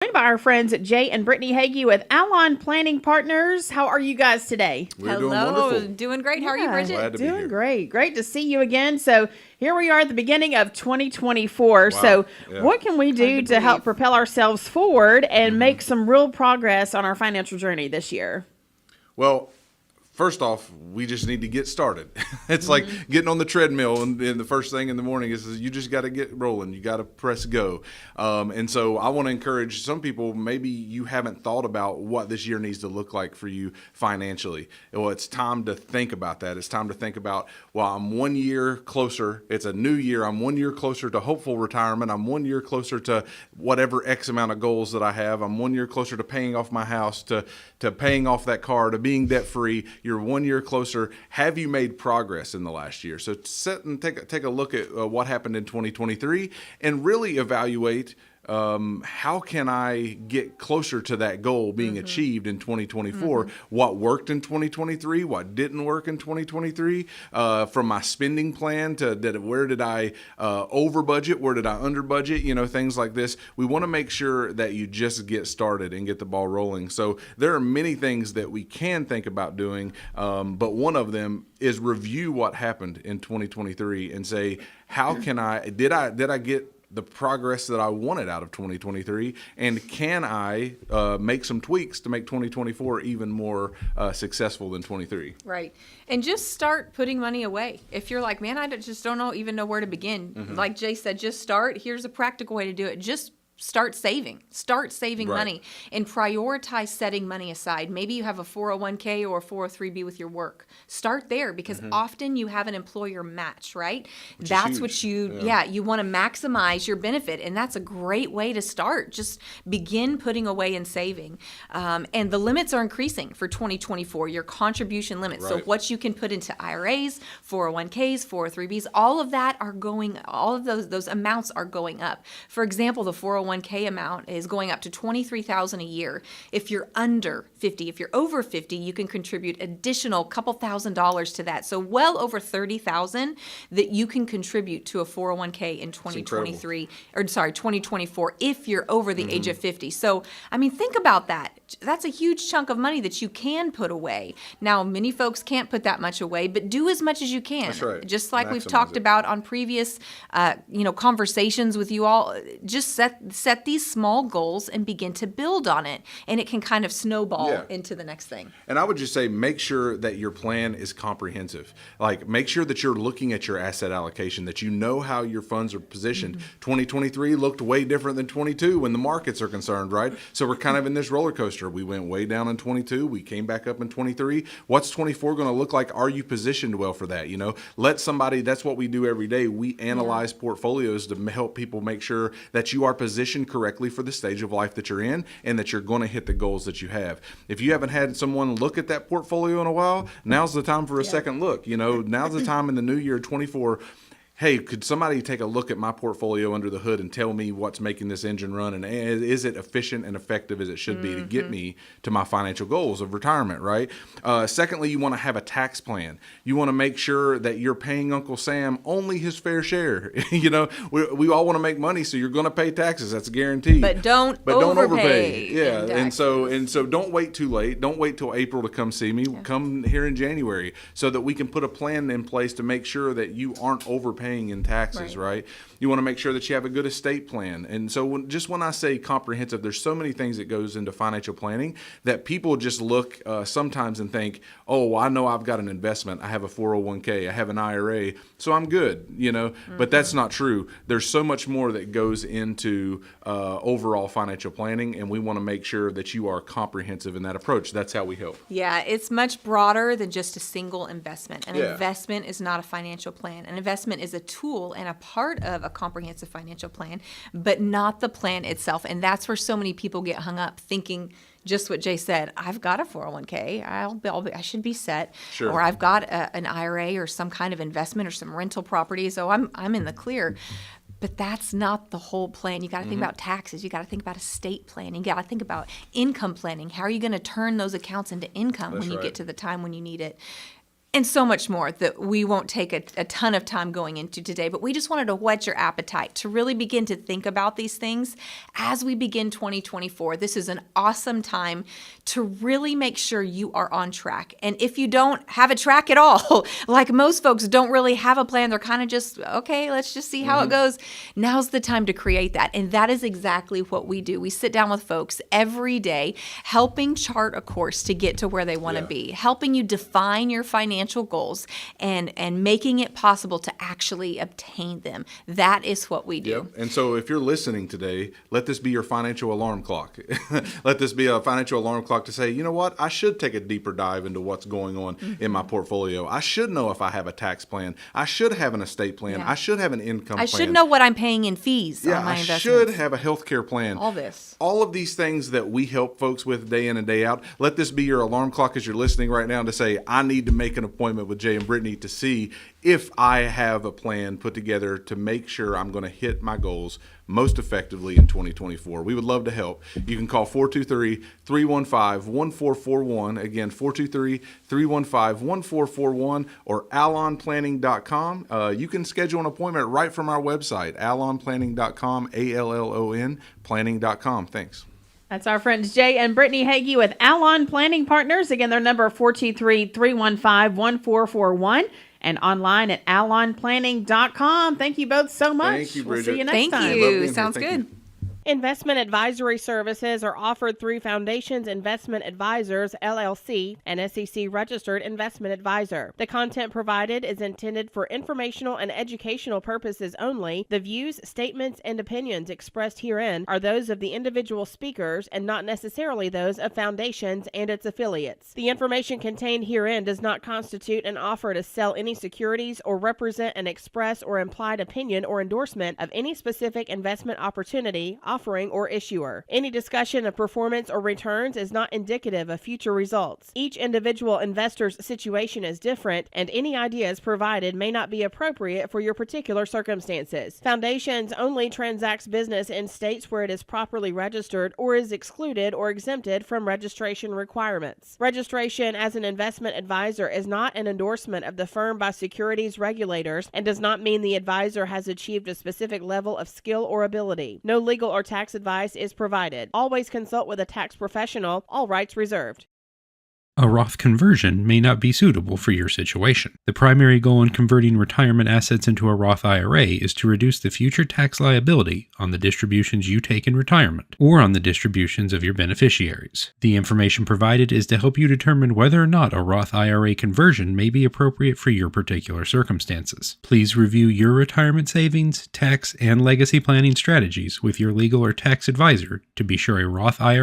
Joined by our friends at Jay and Brittany Hagey with Allon Planning Partners. How are you guys today? We're doing wonderful. Doing great. How are you, Bridget? Glad to be here. Doing great. Great to see you again. So here we are at the beginning of 2024. Wow. So Yeah. what can we do to help propel ourselves forward and make some real progress on our financial journey this year? Well, first off, we just need to get started. It's like getting on the treadmill, and the first thing in the morning is you just got to get rolling. You got to press go. And so I want to encourage some people, maybe you haven't thought about what this year needs to look like for you financially. Well, it's time to think about that. It's time to think about, well, I'm 1 year closer. It's a new year. I'm 1 year closer to hopeful retirement. I'm 1 year closer to whatever X amount of goals that I have. I'm 1 year closer to paying off my house, to paying off that car, to being debt free. You're 1 year closer. Have you made progress in the last year? So sit and take a look at what happened in 2023 and really evaluate how can I get closer to that goal being achieved in 2024? What worked in 2023? What didn't work in 2023? From my spending plan to where did I over budget? Where did I under budget? You know, things like this. We want to make sure that you just get started and get the ball rolling. So there are many things that we can think about doing, but one of them is review what happened in 2023 and say, how can did I get the progress that I wanted out of 2023, and can I make some tweaks to make 2024 even more successful than 23? Right. And just start putting money away. If you're like, man, just don't even know where to begin. Like Jay said, just start. Here's a practical way to do it. Just start saving Right. money and prioritize setting money aside. Maybe you have a 401k or a 403b with your work. Start there because often you have an employer match, right? Which is That's huge. what you want to maximize your benefit. And that's a great way to start. Just begin putting away and saving. And the limits are increasing for 2024, your contribution limits. So Right. what you can put into IRAs, 401ks, 403bs, all of those amounts are going up. For example, the 401k amount is going up to $23,000 a year. If you're under 50, if you're over 50, you can contribute additional couple $1,000s to that. So well over $30,000 that you can contribute to a 401k in 2024 if you're over the age of 50. So, I mean, think about that. That's a huge chunk of money that you can put away. Now, many folks can't put that much away, but do as much as you can. That's right. Just like we've Maximize talked it. about on previous, conversations with you all. Just set these small goals and begin to build on it, and it can kind of snowball Yeah. into the next thing. And I would just say, make sure that your plan is comprehensive. Like, make sure that you're looking at your asset allocation, that you know how your funds are positioned. 2023 looked way different than 22 when the markets are concerned, right? So we're kind of in this roller coaster. We went way down in 22. We came back up in 23. What's 24 going to look like? Are you positioned well for that? You know, that's what we do every day. We analyze portfolios to help people make sure that you are positioned correctly for the stage of life that you're in and that you're going to hit the goals that you have. If you haven't had someone look at that portfolio in a while, now's the time for a second look. You know, now's the time in the new year 24. Hey, could somebody take a look at my portfolio under the hood and tell me what's making this engine run, and is it efficient and effective as it should be to get me to my financial goals of retirement, right? Secondly, you want to have a tax plan. You want to make sure that you're paying Uncle Sam only his fair share. You know, we all want to make money, so you're going to pay taxes. That's a guarantee. But don't overpay. Yeah, in and so taxes. don't wait too late. Don't wait till April to come see me. Come here in January so that we can put a plan in place to make sure that you aren't overpaying in taxes, right? You want to make sure that you have a good estate plan. And so when I say comprehensive, there's so many things that goes into financial planning that people just look sometimes and think, oh, I know I've got an investment. I have a 401k. I have an IRA. So I'm good, you know, but that's not true. There's so much more that goes into overall financial planning, and we want to make sure that you are comprehensive in that approach. That's how we help. Yeah, it's much broader than just a single investment. An Yeah. investment is not a financial plan. An investment is a tool and a part of a comprehensive financial plan, but not the plan itself. And that's where so many people get hung up thinking just what Jay said. I've got a 401k. I should be set. Sure. Or I've got an IRA or some kind of investment or some rental property. So I'm in the clear. But that's not the whole plan. You got to think about taxes. You got to think about estate planning. You got to think about income planning. How are you going to turn those accounts into income That's when you right. get to the time when you need it? and so much more that we won't take a ton of time going into today, but we just wanted to whet your appetite to really begin to think about these things as we begin 2024. This is an awesome time to really make sure you are on track. And if you don't have a track at all, like most folks don't really have a plan, they're kind of just, okay, let's just see how it goes. Now's the time to create that. And that is exactly what we do. We sit down with folks every day, helping chart a course to get to where they want to be, helping you define your financial goals and making it possible to actually obtain them. That is what we do. Yep. And so if you're listening today, let this be your financial alarm clock. Let this be a financial alarm clock to say, you know what, I should take a deeper dive into what's going on in my portfolio. I should know if I have a tax plan. I should have an estate plan. I should have an income plan. I should know what I'm paying in fees on my investments. I should have a healthcare plan. All this. All of these things that we help folks with day in and day out. Let this be your alarm clock as you're listening right now to say, I need to make an appointment with Jay and Brittany to see if I have a plan put together to make sure I'm going to hit my goals most effectively in 2024. We would love to help. You can call 423-315-1441. Again, 423-315-1441 or allonplanning.com. You can schedule an appointment right from our website, allonplanning.com, A-L-L-O-N, planning.com. Thanks. That's our friends Jay and Brittany Hagey with Allon Planning Partners. Again, their number 423-315-1441 and online at allonplanning.com. Thank you both so much. Thank you, Bridget. We'll see you next time. Thank you. Sounds good. Investment advisory services are offered through Foundations Investment Advisors, LLC, an SEC-registered investment advisor. The content provided is intended for informational and educational purposes only. The views, statements, and opinions expressed herein are those of the individual speakers and not necessarily those of Foundations and its affiliates. The information contained herein does not constitute an offer to sell any securities or represent an express or implied opinion or endorsement of any specific investment opportunity, offering, or issuer. Any discussion of performance or returns is not indicative of future results. Each individual investor's situation is different, and any ideas provided may not be appropriate for your particular circumstances. Foundations only transacts business in states where it is properly registered or is excluded or exempted from registration requirements. Registration as an investment advisor is not an endorsement of the firm by securities regulators and does not mean the advisor has achieved a specific level of skill or ability. No legal or tax advice is provided. Always consult with a tax professional. All rights reserved. A Roth conversion may not be suitable for your situation. The primary goal in converting retirement assets into a Roth IRA is to reduce the future tax liability on the distributions you take in retirement or on the distributions of your beneficiaries. The information provided is to help you determine whether or not a Roth IRA conversion may be appropriate for your particular circumstances. Please review your retirement savings, tax, and legacy planning strategies with your legal or tax advisor to be sure a Roth IRA